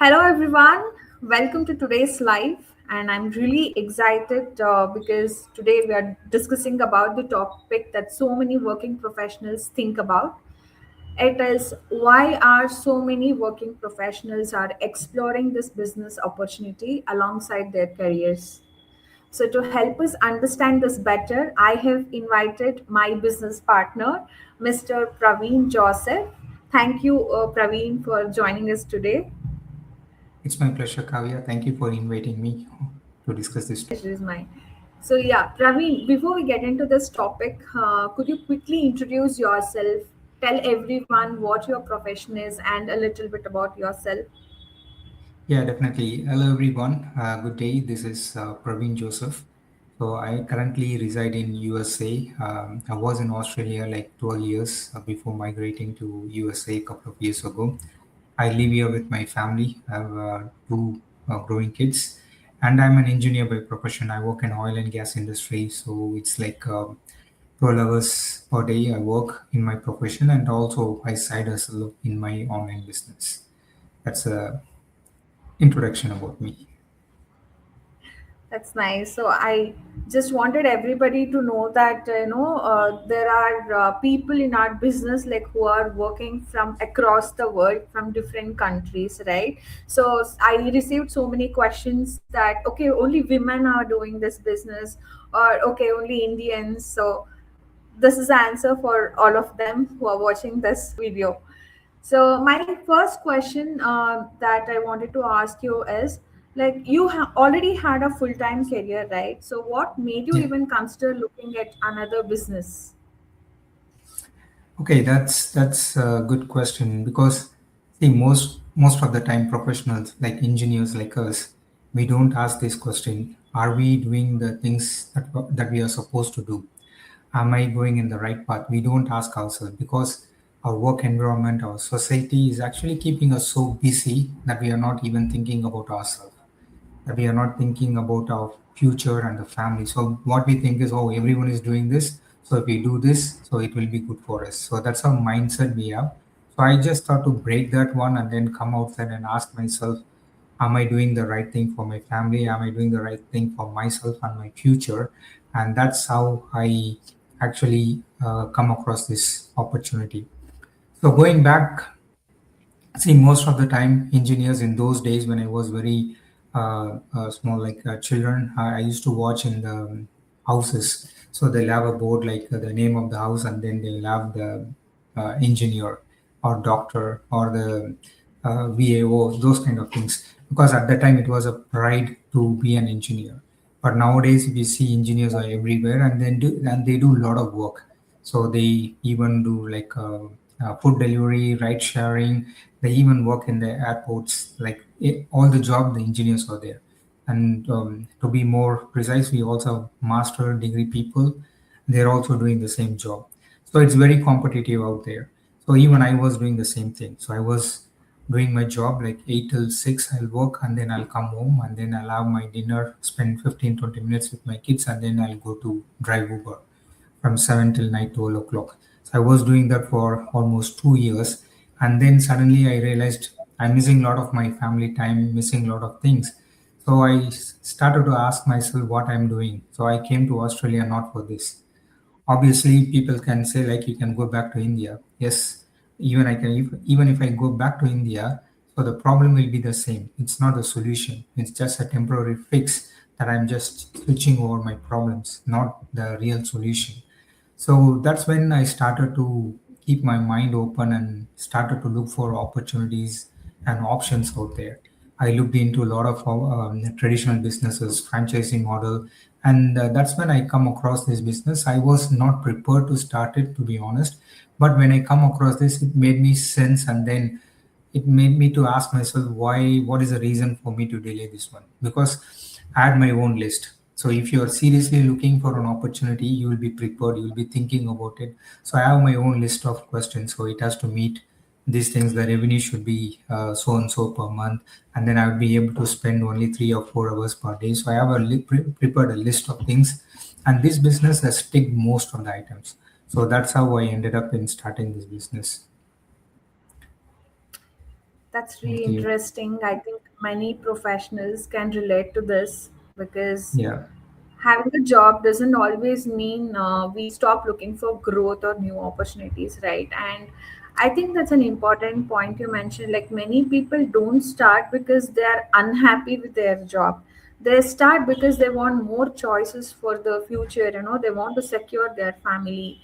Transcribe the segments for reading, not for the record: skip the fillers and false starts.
Hello, everyone. Welcome to today's live, and I'm really excited because today we are discussing about the topic that so many working professionals think about. It is why are so many working professionals are exploring this business opportunity alongside their careers. So to help us understand this better, I have invited my business partner, Mr. Praveen Joseph. Thank you, Praveen, for joining us today. It's my pleasure, Kavya. Thank you for inviting me to discuss this. Pleasure is mine. So yeah, Praveen, before we get into this topic, could you quickly introduce yourself? Tell everyone what your profession is and a little bit about yourself. Yeah, definitely. Hello, everyone. Good day. This is Praveen Joseph. So I currently reside in USA. I was in Australia like 12 years before migrating to USA a couple of years ago. I live here with my family. I have two growing kids, and I'm an engineer by profession. I work in oil and gas industry, so it's like 12 hours per day I work in my profession, and also I side hustle in my online business. That's a introduction about me. That's nice. So I just wanted everybody to know that there are people in our business like who are working from across the world from different countries, right? So I received so many questions that okay, only women are doing this business, or okay, only Indians. So this is the answer for all of them who are watching this video. So my first question that I wanted to ask you is like you already had a full-time career, right? So what made you Yeah. even consider looking at another business? Okay, that's a good question because see most of the time professionals like engineers like us, we don't ask this question. Are we doing the things that we are supposed to do? Am I going in the right path? We don't ask ourselves because our work environment, our society is actually keeping us so busy that we are not even thinking about ourselves, that we are not thinking about our future and the family. So what we think is, oh, everyone is doing this. So if we do this, so it will be good for us. So that's our mindset we have. So I just thought to break that one and then come outside and ask myself, am I doing the right thing for my family? Am I doing the right thing for myself and my future? And that's how I actually come across this opportunity. So going back, see, most of the time, engineers in those days when I was very small, like children, I used to watch in the houses. So they'll have a board like the name of the house, and then they'll have the engineer or doctor or the VAO, those kind of things. Because at that time, it was a pride to be an engineer. But nowadays, we see engineers are everywhere, and they do a lot of work. So they even do like food delivery, ride sharing. They even work in the airports. Like all the job, the engineers are there. And to be more precise, we also have master degree people. They're also doing the same job. So it's very competitive out there. So even I was doing the same thing. So I was doing my job like 8 till 6. I'll work and then I'll come home and then I'll have my dinner, spend 15-20 minutes with my kids, and then I'll go to drive Uber from 7 till night 12 o'clock. So I was doing that for almost 2 years. And then suddenly I realized I'm missing a lot of my family time, missing a lot of things. So I started to ask myself what I'm doing. So I came to Australia not for this. Obviously, people can say like you can go back to India. Yes, even I can. Even if I go back to India, so the problem will be the same. It's not a solution. It's just a temporary fix that I'm just switching over my problems, not the real solution. So that's when I started to keep my mind open and started to look for opportunities and options out there. I looked into a lot of traditional businesses, franchising model, and that's when I come across this business. I was not prepared to start it, to be honest, but when I come across this, it made me sense, and then it made me to ask myself why, what is the reason for me to delay this one, because I had my own list. So if you are seriously looking for an opportunity, you will be prepared, you will be thinking about it. So I have my own list of questions, so it has to meet these things. The revenue should be so and so per month, and then I would be able to spend only 3 or 4 hours per day. So I have prepared a list of things, and this business has ticked most of the items. So that's how I ended up in starting this business. That's really Thank you. interesting. I think many professionals can relate to this because Yeah, having a job doesn't always mean we stop looking for growth or new opportunities, right? And I think that's an important point you mentioned. Like many people don't start because they are unhappy with their job. They start because they want more choices for the future, they want to secure their family,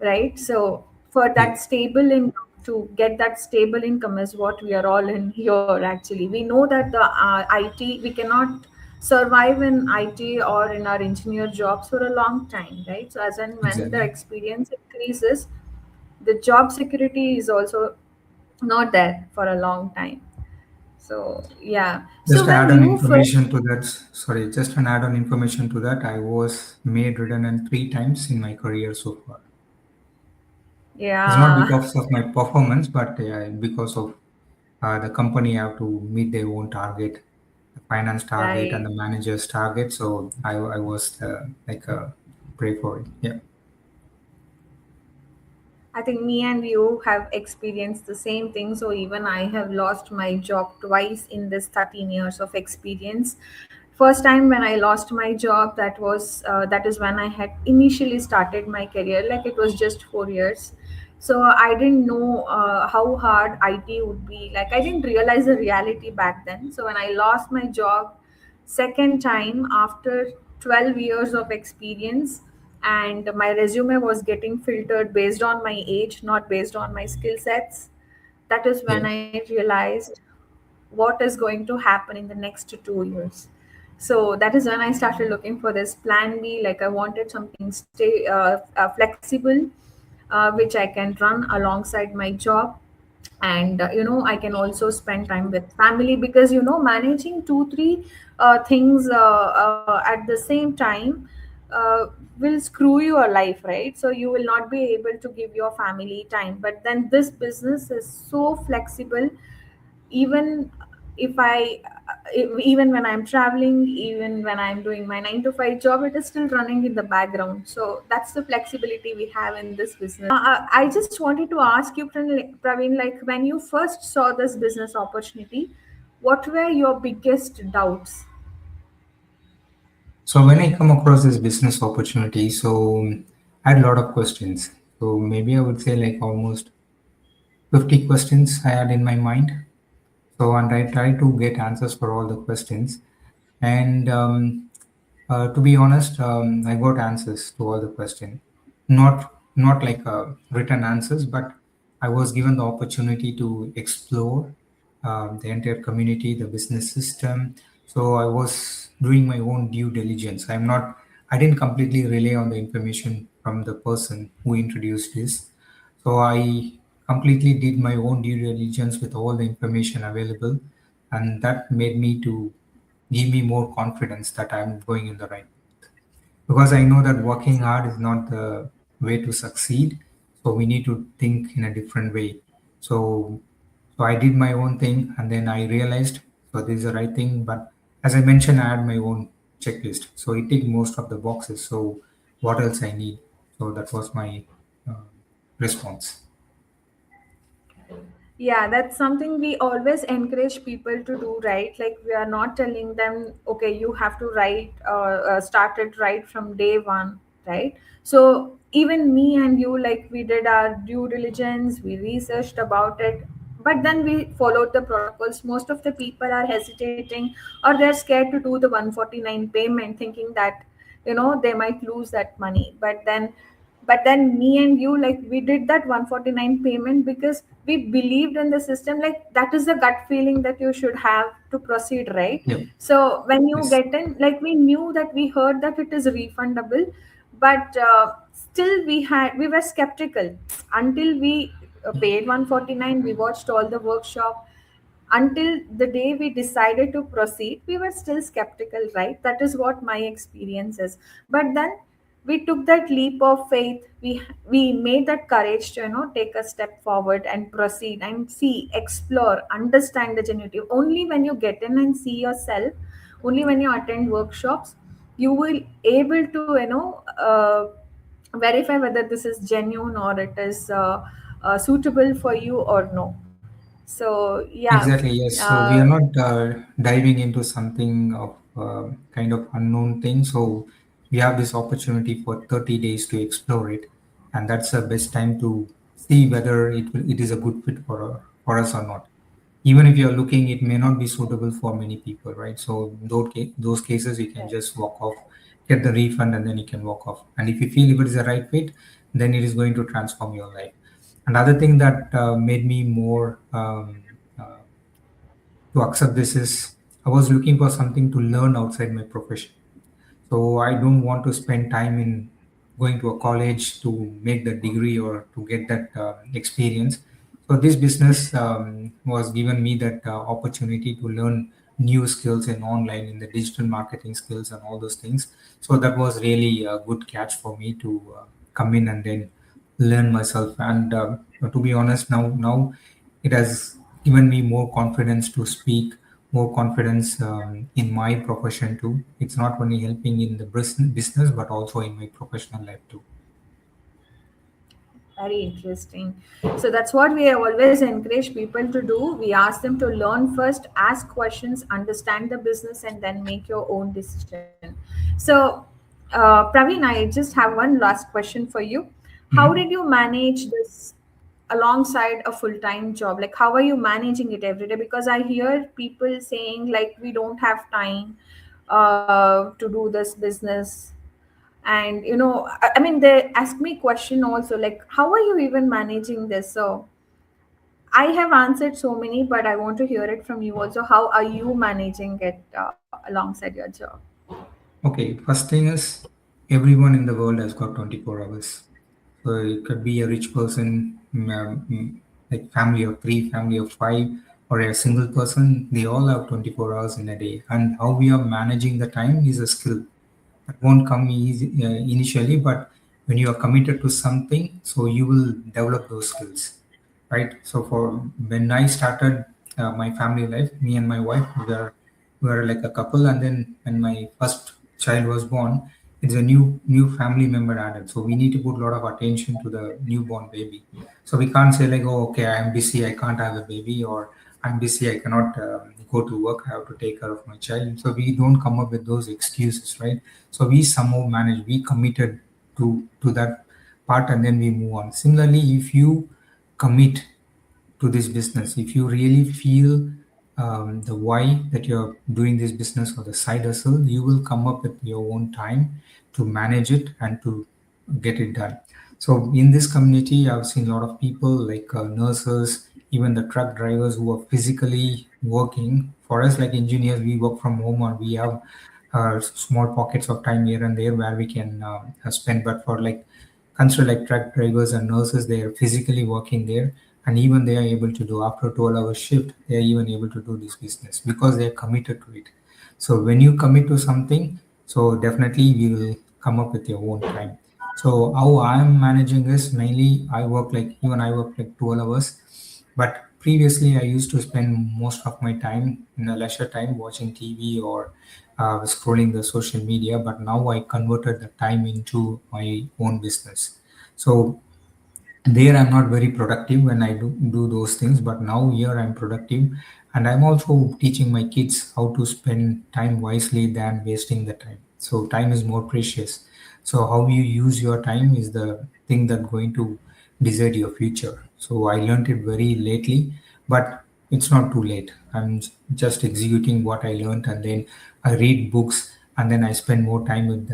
right? So for yeah, that stable income, to get that stable income is what we are all in here. Actually, we know that the IT, we cannot survive in IT or in our engineer jobs for a long time, right? So as and when the exactly. experience increases, the job security is also not there for a long time. So yeah, Just so when add on you first, information to that. Sorry, just an add on information to that. I was made redundant 3 times in my career so far. It's not yeah. because of my performance, but because of the company have to meet their own target, the finance target and Right. the manager's target. So I was like pray for it. Yeah, I think me and you have experienced the same thing. So even I have lost my job twice in this 13 years of experience. First time when I lost my job, that is when I had initially started my career. Like it was just 4 years. So I didn't know how hard IT would be. Like I didn't realize the reality back then. So when I lost my job second time after 12 years of experience, and my resume was getting filtered based on my age, not based on my skill sets, that is when yeah. I realized what is going to happen in the next 2 years. So that is when I started looking for this plan B. Like I wanted something flexible, which I can run alongside my job, and I can also spend time with family, because managing two three things at the same time uh, will screw your life, right? So you will not be able to give your family time. But then this business is so flexible. Even if even when I'm traveling, even when I'm doing my 9 to 5 job, it is still running in the background. So that's the flexibility we have in this business. I just wanted to ask you, Praveen, like when you first saw this business opportunity, what were your biggest doubts? So when I come across this business opportunity, so I had a lot of questions. So maybe I would say like almost 50 questions I had in my mind. So and I tried to get answers for all the questions. And to be honest, I got answers to all the questions. Not like written answers, but I was given the opportunity to explore the entire community, the business system. So I was doing my own due diligence. I didn't completely rely on the information from the person who introduced this. So I completely did my own due diligence with all the information available, and that made me to give me more confidence that I'm going in the right path. Because I know that working hard is not the way to succeed. So we need to think in a different way. So so I did my own thing, and then I realized so this is the right thing. But as I mentioned, I had my own checklist. So it ticked most of the boxes. So what else I need? So that was my uh, response. Yeah, that's something we always encourage people to do, right? Like we are not telling them, okay, you have to start it right from day one, right? So even me and you, like we did our due diligence, we researched about it, but then we followed the protocols. Most of the people are hesitating, or they're scared to do the 149 payment, thinking that they might lose that money. But then me and you, like we did that 149 payment because we believed in the system. Like that is the gut feeling that you should have to proceed, right? Yep. So when you Yes. get in, like we knew that, we heard that it is refundable, but still we were skeptical until we paid 149. We watched all the workshop. Until the day we decided to proceed, we were still skeptical, right? That is what my experience is. But then we took that leap of faith. We made that courage to take a step forward and proceed and see, explore, understand the genuinity. Only when you get in and see yourself, only when you attend workshops, you will able to verify whether this is genuine or it is suitable for you or no. So yeah, Exactly, yes. So we are uh, not diving into something of kind of unknown thing. So we have this opportunity for 30 days to explore it, and that's the best time to see whether it is a good fit for us or not. Even if you're looking, it may not be suitable for many people, right? So in those cases, you can just walk off, get the refund, and then you can walk off. And if you feel if it is the right fit, then it is going to transform your life. Another thing that made me more uh, to accept this is I was looking for something to learn outside my profession. So I don't want to spend time in going to a college to make the degree or to get that experience. So this business was given me that opportunity to learn new skills in online, in the digital marketing skills and all those things. So that was really a good catch for me to come in and then learn myself. And to be honest, now it has given me more confidence to speak, more confidence in my profession too. It's not only helping in the business, but also in my professional life too. very interesting. So that's what we have always encouraged people to do. We ask them to learn first, ask questions, understand the business, and then make your own decision. So, Praveen, I just have one last question for you. How did Mhm. you manage this alongside a full-time job? Like, how are you managing it every day? Because I hear people saying like we don't have time to do this business, and I mean they ask me question also like how are you even managing this. So I have answered so many, but I want to hear it from you also. How are you managing it alongside your job? Okay, first thing is everyone in the world has got 24 hours. So it could be a rich person, like family of three, family of five, or a single person. They all have 24 hours in a day. And how we are managing the time is a skill. That won't come easy initially, but when you are committed to something, so you will develop those skills, right? So for when I started my family life, me and my wife we were like a couple, and then when my first child was born, it's a new family member added, so we need to put a lot of attention to the newborn baby. So we can't say like, oh, okay, I'm busy, I can't have a baby, or I'm busy, I cannot go to work, I have to take care of my child. So we don't come up with those excuses, right? So we somehow manage, we committed to that part, and then we move on. Similarly, if you commit to this business, if you really feel the why that you're doing this business or the side hustle, you will come up with your own time to manage it and to get it done. So in this community, I've seen a lot of people like nurses, even the truck drivers who are physically working. For us, like engineers, we work from home or we have small pockets of time here and there where we can spend. But for like consider like truck drivers and nurses, they are physically working there, and even they are able to do after 12-hour shift, they are even able to do this business because they are committed to it. So when you commit to something, so definitely we will come up with your own time. So how I'm managing is mainly I work like 12 hours, but previously I used to spend most of my time in a leisure time watching TV or scrolling the social media. But now I converted the time into my own business. So there I'm not very productive when I do those things, but now here I'm productive, and I'm also teaching my kids how to spend time wisely than wasting the time. So time is more precious. So how you use your time is the thing that going to decide your future. So I learned it very lately, but it's not too late. I'm just executing what I learned, and then I read books, and then I spend more time with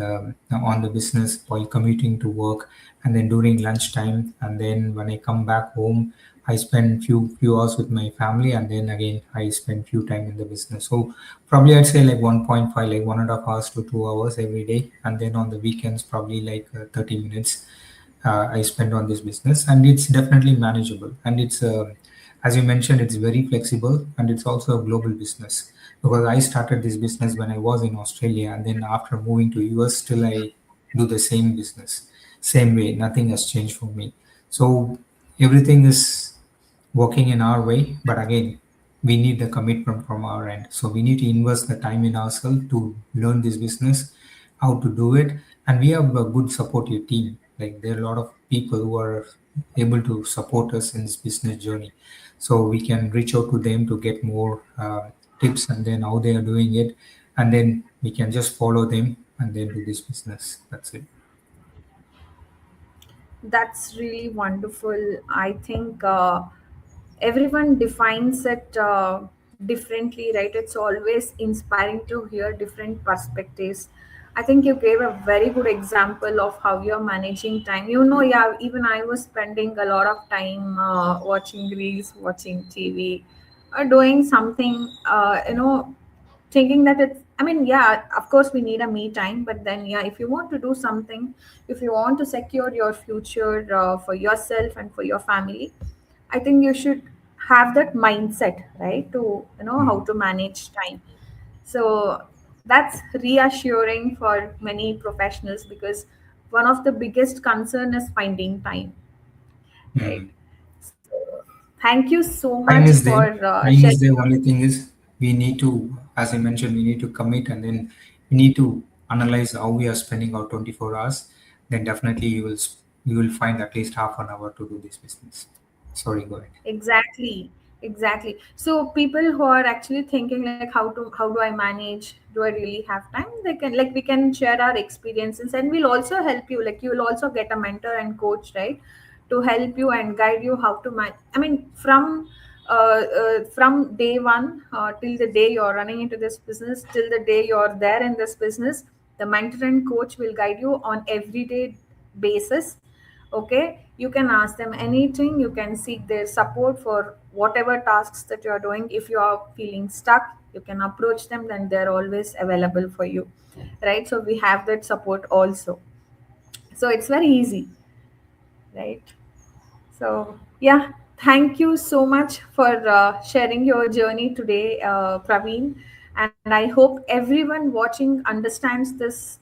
on the business while commuting to work, and then during lunchtime, and then when I come back home, I spend few hours with my family, and then again I spend few time in the business. So probably I'd say like 1.5, like 1.5 hours to 2 hours every day, and then on the weekends probably like 30 minutes I spend on this business, and it's definitely manageable. And it's, as you mentioned, it's very flexible, and it's also a global business because I started this business when I was in Australia, and then after moving to US, still I do the same business, same way. Nothing has changed for me. So everything is working in our way, but again, we need the commitment from our end. So we need to invest the time in ourselves to learn this business, how to do it, and we have a good supportive team. Like there are a lot of people who are able to support us in this business journey. So we can reach out to them to get more tips and then how they are doing it, and then we can just follow them and then do this business. That's it. That's really wonderful. I think everyone defines it differently, right? It's always inspiring to hear different perspectives. I think you gave a very good example of how you're managing time. Yeah, even I was spending a lot of time watching reels, watching TV, or doing something, thinking that it's, I mean, yeah, of course we need a me time, but then, yeah, if you want to do something, if you want to secure your future for yourself and for your family, I think you should have that mindset, right, to how Mm. to manage time. So that's reassuring for many professionals, because one of the biggest concern is finding time, right? Mm. So thank you so Time much is for there. Time is sharing there. your. Only thing is we need to, as I mentioned, we need to commit and then we need to analyze how we are spending our 24 hours. Then definitely you will find at least half an hour to do this business. Sorry, go ahead. Exactly, exactly. So people who are actually thinking like, how do I manage? Do I really have time? They can, like, we can share our experiences, and we'll also help you. Like, you will also get a mentor and coach, right, to help you and guide you how to manage. I mean, from day one till the day you're running into this business, till the day you're there in this business, the mentor and coach will guide you on everyday basis. Okay, you can ask them anything, you can seek their support for whatever tasks that you are doing. If you are feeling stuck, you can approach them, then they're always available for you, right? So we have that support also, so it's very easy, right? So, yeah, thank you so much for sharing your journey today, Praveen. And I hope everyone watching understands this.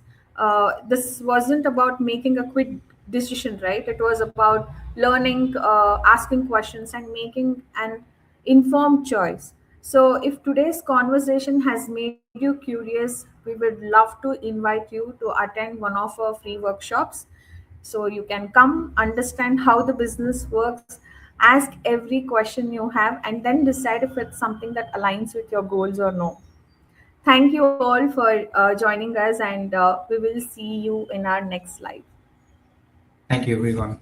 This wasn't about making a quick decision, right? It was about learning, asking questions, and making an informed choice. So, if today's conversation has made you curious, we would love to invite you to attend one of our free workshops, so you can come, understand how the business works, ask every question you have, and then decide if it's something that aligns with your goals or no. Thank you all for joining us, and we will see you in our next live. Thank you, everyone.